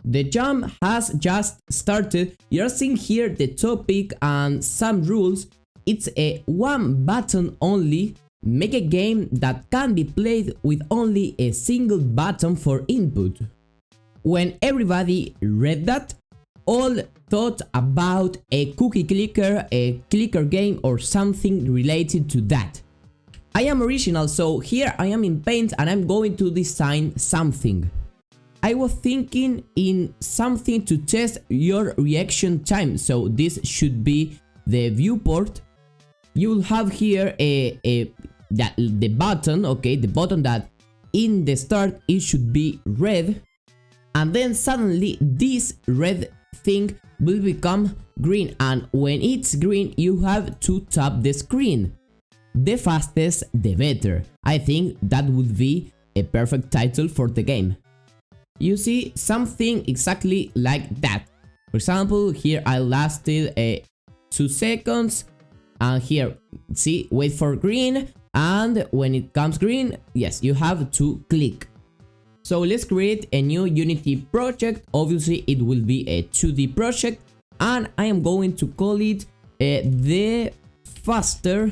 The jam has just started. You're seeing here the topic and some rules. It's a one button only. Make a game that can be played with only a single button for input. When everybody read that, all thought about a cookie clicker, a clicker game or something related to that. I am original, so here I am in Paint and I'm going to design something. I was thinking in something to test your reaction time, so this should be the viewport. You will have here the button, okay, the button that in the start it should be red, and then suddenly this red thing will become green, and when it's green you have to tap the screen. The fastest the better. I think that would be a perfect title for the game. You see something exactly like that. For example, here I lasted 2 seconds, and here see, wait for green, and when it comes green, yes, you have to click. So let's create a new Unity project. Obviously it will be a 2D project, and I am going to call it the faster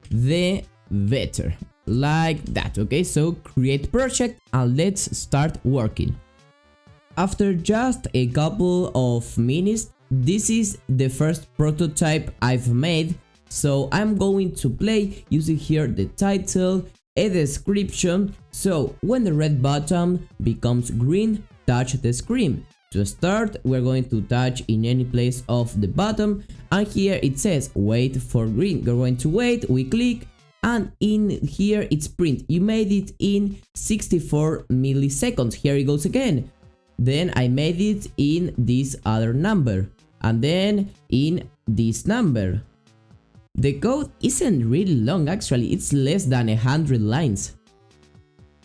the better, like that. Okay, so create project and let's start working. After just a couple of minutes, this is the first prototype I've made. So I'm going to play using here the title, a description. So when the red button becomes green, touch the screen. To start, we're going to touch in any place of the bottom, and here it says wait for green. We're going to wait, we click, and in here it's print. You made it in 64 milliseconds. Here it goes again. Then I made it in this other number, and then in this number. The code isn't really long, actually, it's less than 100 lines.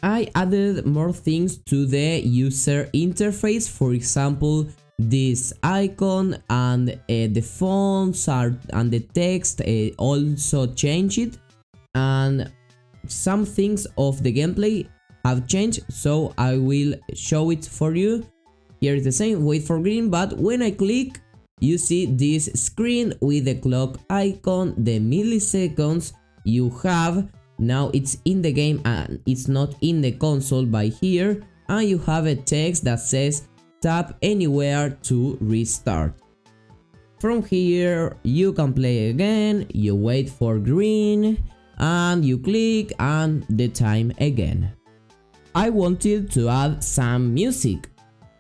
I added more things to the user interface. For example, this icon and the fonts and the text also changed, and some things of the gameplay have changed, so I will show it for you. Here is the same, wait for green, but when I click, you see this screen with the clock icon, the milliseconds you have. Now it's in the game and it's not in the console by here, and you have a text that says tap anywhere to restart. From here you can play again, you wait for green and you click and the time again. I wanted to add some music.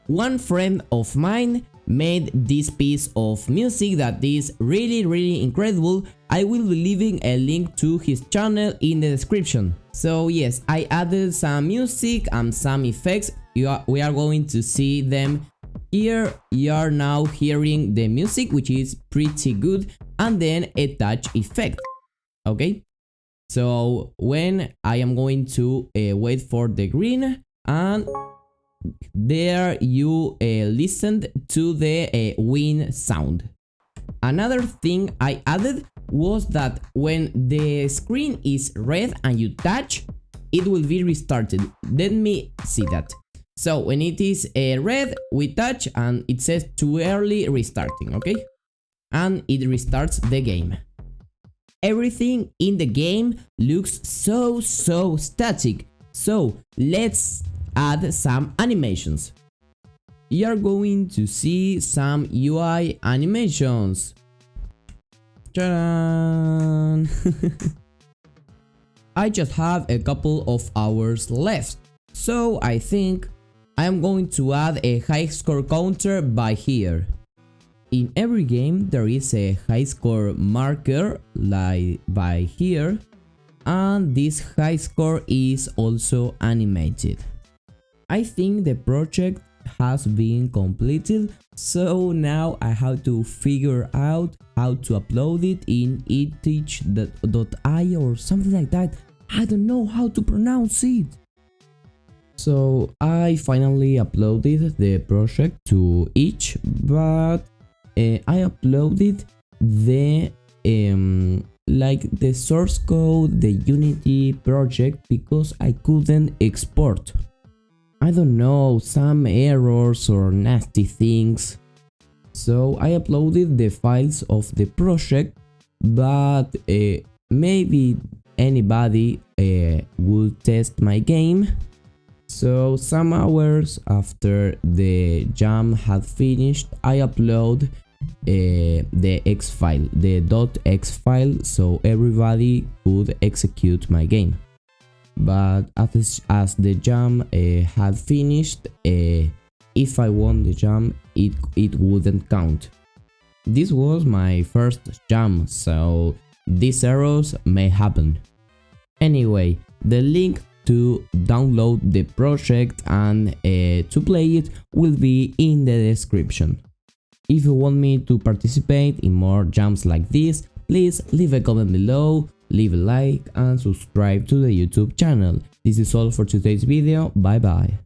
One friend of mine made this piece of music that is really incredible. I will be leaving a link to his channel in the description. So yes, I added some music and some effects. We are going to see them here. You are now hearing the music, which is pretty good, and then a touch effect. Okay, so when I am going to wait for the green, and there you listened to the wind sound. Another thing I added was that when the screen is red and you touch, it will be restarted. Let me see that. So when it is red, we touch and it says too early restarting, okay? And it restarts the game. Everything in the game looks so static. So let's add some animations. You're going to see some UI animations. Ta-da! I just have a couple of hours left, so I think I'm going to add a high score counter by here. In every game there is a high score marker like by here, and this high score is also animated. I think the project has been completed, so now I have to figure out how to upload it in itch.io or something like that. I don't know how to pronounce it. So I finally uploaded the project to itch, but I uploaded the like the source code, the Unity project, because I couldn't export. I don't know, some errors or nasty things. So I uploaded the files of the project, but maybe anybody will test my game. So some hours after the jam had finished, I upload the X file, the .x file, so everybody could execute my game. But as the jam had finished, if I won the jam, it wouldn't count. This was my first jam, so these errors may happen. Anyway, the link to download the project and to play it will be in the description. If you want me to participate in more jams like this, please leave a comment below, leave a like and subscribe to the YouTube channel. This is all for today's video, bye bye.